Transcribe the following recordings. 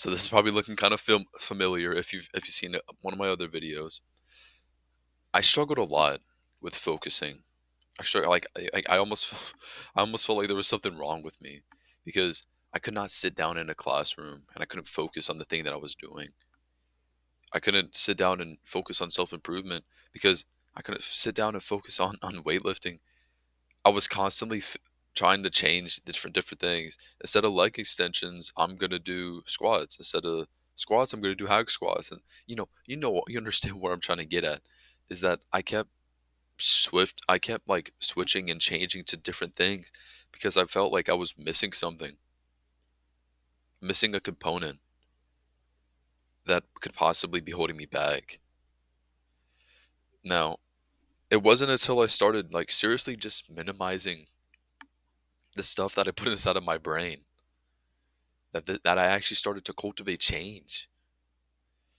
So this is probably looking kind of familiar if you've seen one of my other videos. I struggled a lot with focusing. I struggle like I almost I almost felt like there was something wrong with me because I could not sit down in a classroom and I couldn't focus on the thing that I was doing. I couldn't sit down and focus on self-improvement because I couldn't sit down and focus on weightlifting. I was constantly trying to change the different things. Instead of leg extensions, I'm gonna do squats. Instead of squats, I'm gonna do hack squats. And you understand where I'm trying to get at is that I kept like switching and changing to different things because I felt like I was missing something, missing a component that could possibly be holding me back. Now, it wasn't until I started like seriously just minimizing the stuff that I put inside of my brain that I actually started to cultivate change.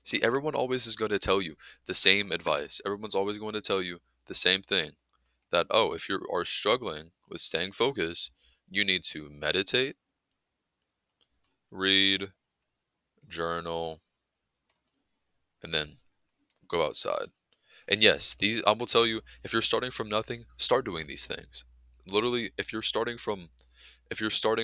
See, everyone always is going to tell you the same advice. Everyone's always going to tell you the same thing that, oh, if you are struggling with staying focused, you need to meditate, read, journal, and then go outside. And yes, these I will tell you, if you're starting from nothing, start doing these things. Literally, if you're starting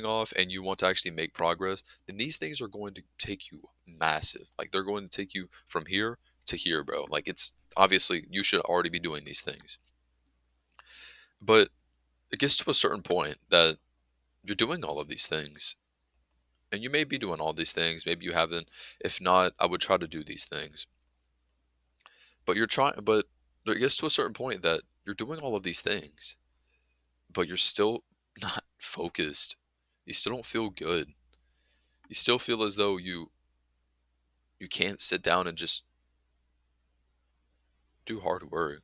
off and you want to actually make progress, then these things are going to take you massive. Like they're going to take you from here to here, bro. Like it's obviously you should already be doing these things. But it gets to a certain point that you're doing all of these things. And you may be doing all these things, maybe you haven't. If not, I would try to do these things. But it gets to a certain point that you're doing all of these things, but you're still not focused. You still don't feel good. You still feel as though you can't sit down and just do hard work.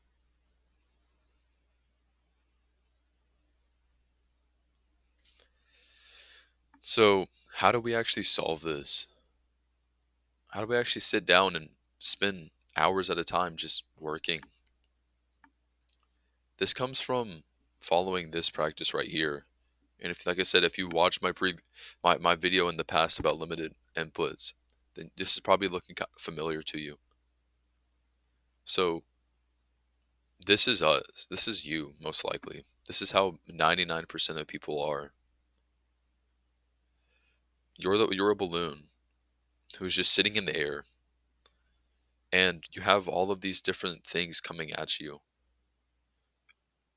So, how do we actually solve this? How do we actually sit down and spend hours at a time just working? This comes from following this practice right here. And if, like I said, if you watch my video in the past about limited inputs, then this is probably looking familiar to you. So, this is us. This is you, most likely. This is how 99% of people are. You're a balloon who's just sitting in the air, and you have all of these different things coming at you,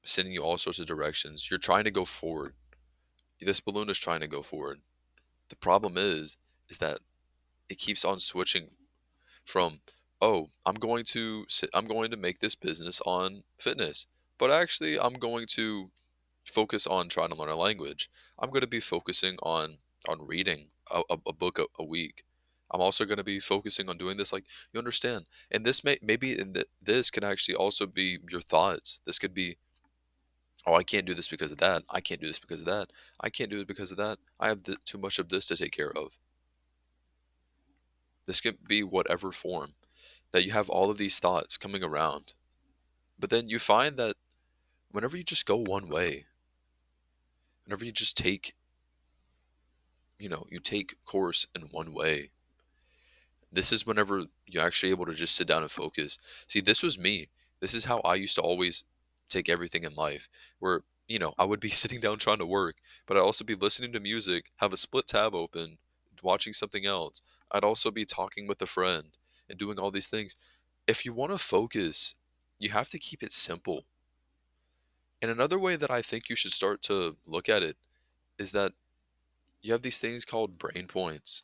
sending you all sorts of directions. You're trying to go forward. This balloon is trying to go forward. The problem is that it keeps on switching from, oh, I'm going to make this business on fitness, but actually I'm going to focus on trying to learn a language. I'm going to be focusing on reading a book a week. I'm also going to be focusing on doing this. Like you understand, and this maybe this can actually also be your thoughts. This could be, oh, I can't do this because of that. I can't do this because of that. I can't do it because of that. I have too much of this to take care of. This could be whatever form that you have all of these thoughts coming around. But then you find that whenever you just go one way, whenever you just you take course in one way, this is whenever you're actually able to just sit down and focus. See, this was me. This is how I used to always take everything in life, where, I would be sitting down trying to work, but I'd also be listening to music, have a split tab open, watching something else. I'd also be talking with a friend and doing all these things. If you want to focus, you have to keep it simple. And another way that I think you should start to look at it is that you have these things called brain points.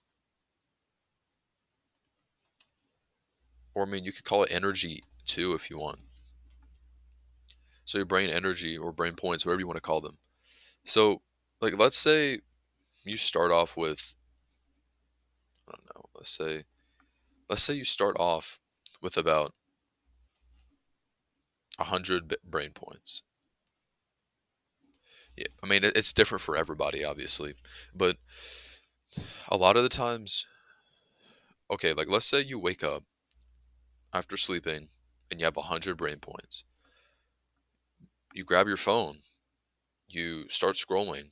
Or I mean, you could call it energy too if you want. So your brain energy or brain points, whatever you want to call them. So, like, let's say you start off with, I don't know, let's say you start off with about 100 brain points. Yeah, I mean, it's different for everybody, obviously, but a lot of the times, okay, like let's say you wake up after sleeping and you have 100 brain points. You grab your phone, you start scrolling,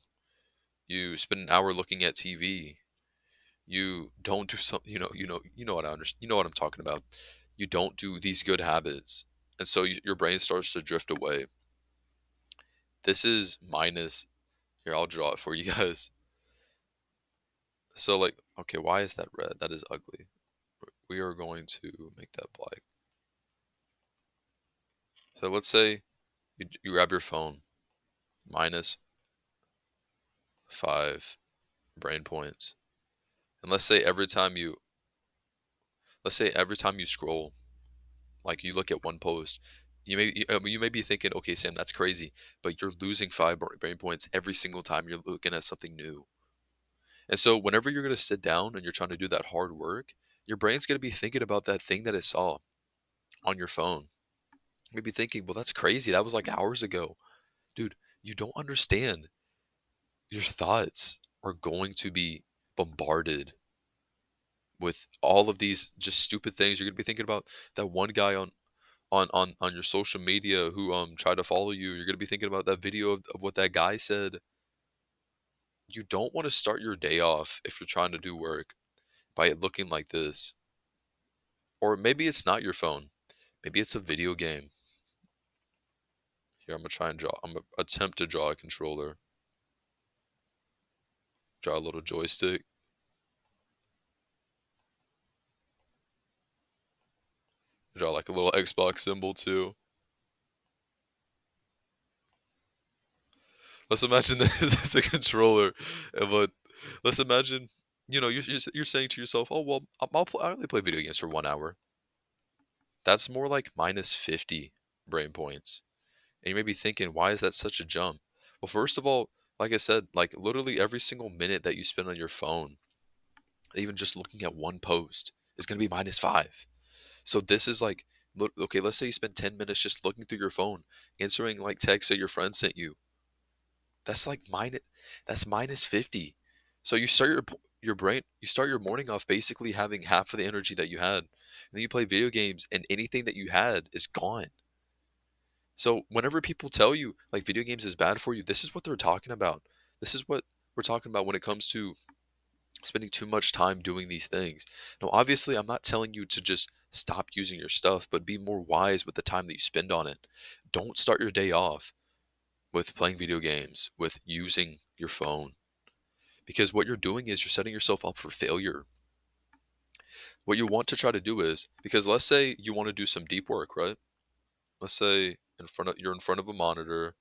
you spend an hour looking at TV, You don't do something, you know what I understand. You know what I'm talking about. You don't do these good habits, and so your brain starts to drift away. This is minus. Here, I'll draw it for you guys. So, like, okay, why is that red? That is ugly. We are going to make that black. So let's say you grab your phone, minus 5 brain points. And let's say every time you scroll, like you look at one post, you may be thinking, okay, Sam, that's crazy, but you're losing 5 brain points every single time you're looking at something new. And so whenever you're going to sit down and you're trying to do that hard work, your brain's going to be thinking about that thing that it saw on your phone. Maybe thinking, well, that's crazy. That was like hours ago. Dude, you don't understand. Your thoughts are going to be bombarded with all of these just stupid things. You're going to be thinking about that one guy on your social media who tried to follow you. You're going to be thinking about that video of what that guy said. You don't want to start your day off if you're trying to do work by it looking like this. Or maybe it's not your phone. Maybe it's a video game. Here, I'm gonna try and draw. I'm gonna attempt to draw a controller. Draw a little joystick. Draw like a little Xbox symbol too. Let's imagine this as a controller, but let's imagine, you're saying to yourself, "Oh well, I only play video games for 1 hour." That's more like minus 50 brain points, and you may be thinking, "Why is that such a jump?" Well, first of all, like I said, like literally every single minute that you spend on your phone, even just looking at one post, is going to be minus 5. So this is like, look, okay, let's say you spend 10 minutes just looking through your phone, answering like texts that your friend sent you. That's like that's minus 50. So you start you start your morning off basically having half of the energy that you had. And then you play video games and anything that you had is gone. So whenever people tell you like video games is bad for you, this is what they're talking about. This is what we're talking about when it comes to spending too much time doing these things. Now, obviously, I'm not telling you to just stop using your stuff, but be more wise with the time that you spend on it. Don't start your day off with playing video games, with using your phone, because what you're doing is you're setting yourself up for failure. What you want to try to do is, because let's say you want to do some deep work, right? Let's say you're in front of a monitor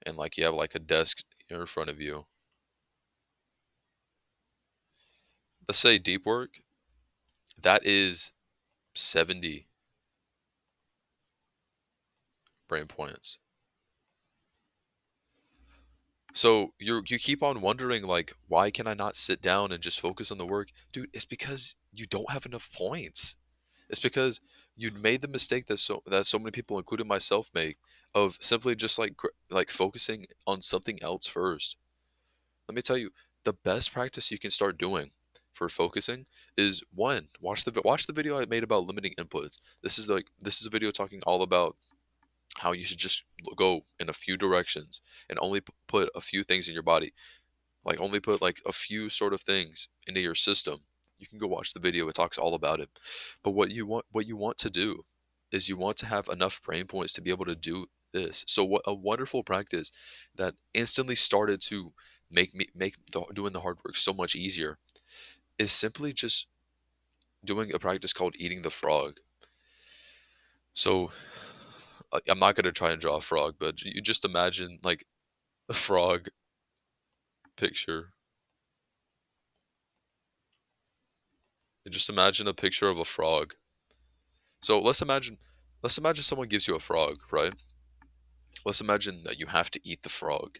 and like you have like a desk in front of you. Let's say deep work, that is 70 brain points. So you keep on wondering like, why can I not sit down and just focus on the work? Dude, it's because you don't have enough points. It's because you made the mistake that so many people, including myself, make of simply just like focusing on something else first. Let me tell you, the best practice you can start doing for focusing is, one, watch the video I made about limiting inputs. This is a video talking all about how you should just go in a few directions and only put a few things in your body, like only put like a few sort of things into your system. You can go watch the video, it talks all about it. But what you want to do is you want to have enough brain points to be able to do this. So what a wonderful practice that instantly started to doing the hard work so much easier is simply just doing a practice called eating the frog. So I'm not going to try and draw a frog, but you just imagine like a frog picture. And just imagine a picture of a frog. So let's imagine someone gives you a frog, right? Let's imagine that you have to eat the frog.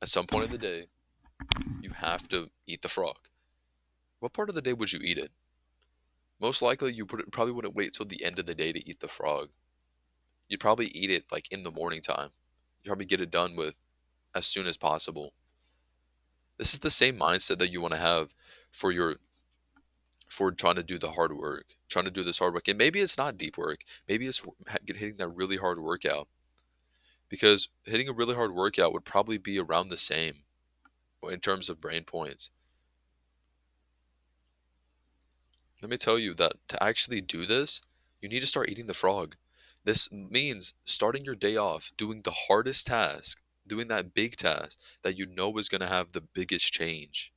At some point in the day, you have to eat the frog. What part of the day would you eat it? Most likely, probably wouldn't wait till the end of the day to eat the frog. You'd probably eat it like in the morning time. You probably get it done with as soon as possible. This is the same mindset that you want to have for trying to do the hard work, trying to do this hard work. And maybe it's not deep work. Maybe it's hitting that really hard workout. Because hitting a really hard workout would probably be around the same. in terms of brain points. Let me tell you that to actually do this, you need to start eating the frog. This means starting your day off doing the hardest task, doing that big task that you know is going to have the biggest change.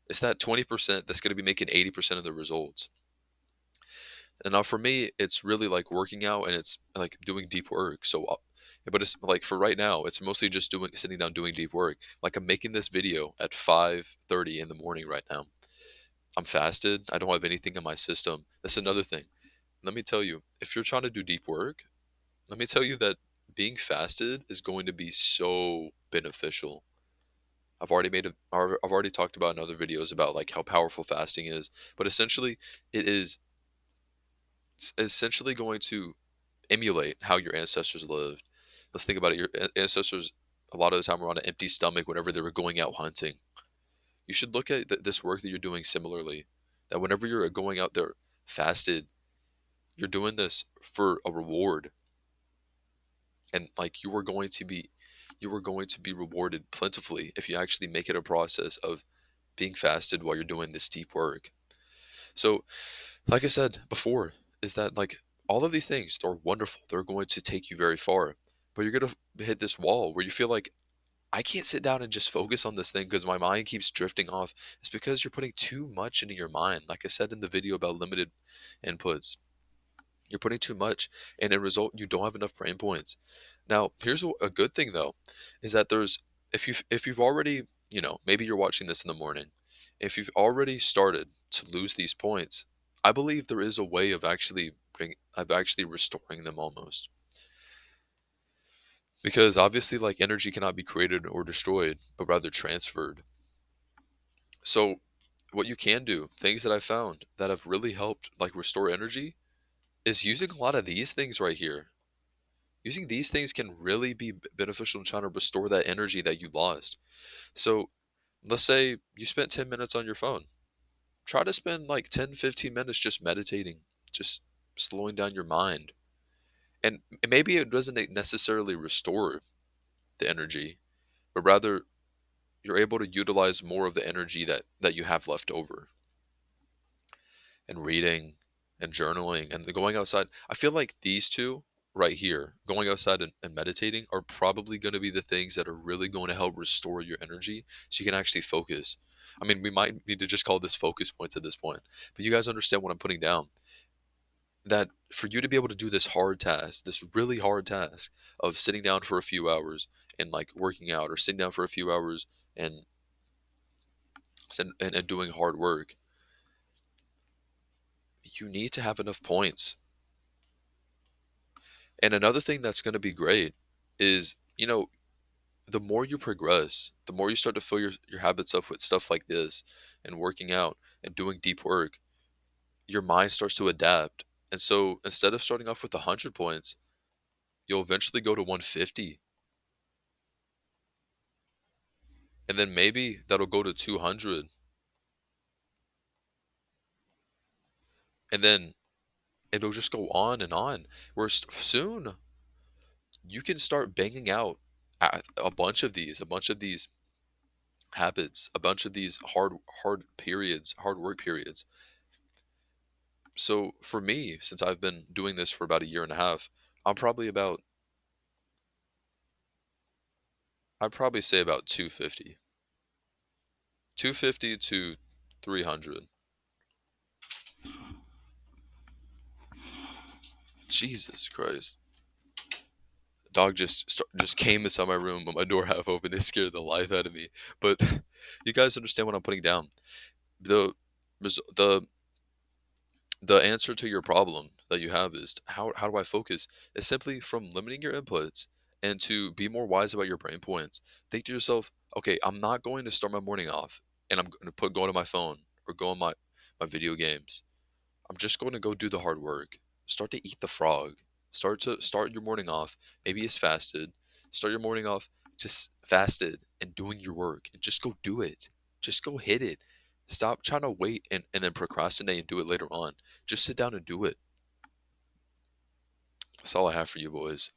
It's that 20% that's going to be making 80% of the results. And now for me, it's really like working out and it's like doing deep work. But it's like for right now, it's mostly just doing sitting down doing deep work. Like I'm making this video at 5:30 in the morning right now. I'm fasted. I don't have anything in my system. That's another thing. Let me tell you, if you're trying to do deep work, let me tell you that being fasted is going to be so beneficial. I've already talked about in other videos about like how powerful fasting is, but essentially it is it's essentially going to emulate how your ancestors lived. Let's think about it. Your ancestors, a lot of the time, were on an empty stomach whenever they were going out hunting. You should look at this work that you're doing similarly. That whenever you're going out there fasted, you're doing this for a reward, and like you are going to be rewarded plentifully if you actually make it a process of being fasted while you're doing this deep work. So, like I said before, is that like all of these things are wonderful. They're going to take you very far, but you're going to hit this wall where you feel like I can't sit down and just focus on this thing because my mind keeps drifting off. It's because you're putting too much into your mind. Like I said in the video about limited inputs, you're putting too much, and in result, you don't have enough brain points. Now, here's a good thing though, is that there's if you've already maybe you're watching this in the morning, if you've already started to lose these points, I believe there is a way of actually restoring them almost, because obviously like energy cannot be created or destroyed, but rather transferred. So what you can do, things that I found that have really helped like restore energy, is using a lot of these things right here. Using these things can really be beneficial in trying to restore that energy that you lost. So let's say you spent 10 minutes on your phone. Try to spend like 10, 15 minutes just meditating, just slowing down your mind. And maybe it doesn't necessarily restore the energy, but rather you're able to utilize more of the energy that you have left over. And reading and journaling and going outside. I feel like these two right here, going outside and meditating, are probably going to be the things that are really going to help restore your energy so you can actually focus. I mean, we might need to just call this focus points at this point, but you guys understand what I'm putting down. That for you to be able to do this hard task, this really hard task of sitting down for a few hours and like working out, or sitting down for a few hours and and doing hard work, you need to have enough points. And another thing that's going to be great is, the more you progress, the more you start to fill your habits up with stuff like this and working out and doing deep work, your mind starts to adapt. And so instead of starting off with 100 points, you'll eventually go to 150. And then maybe that'll go to 200. And then it'll just go on and on. Where soon you can start banging out a bunch of these habits, a bunch of these hard work periods. So for me, since I've been doing this for about a year and a half, I'm probably about I'd probably say about 250. 250 to 300. Jesus Christ. Dog just came inside my room, but my door half open. It scared the life out of me. But you guys understand what I'm putting down. The the answer to your problem that you have is how do I focus? Is simply from limiting your inputs and to be more wise about your brain points. Think to yourself, okay, I'm not going to start my morning off and I'm going to go to my phone or go on my video games. I'm just going to go do the hard work. Start to eat the frog. Start your morning off. Maybe it's fasted. Start your morning off just fasted and doing your work, and just go do it. Just go hit it. Stop trying to wait and then procrastinate and do it later on. Just sit down and do it. That's all I have for you boys.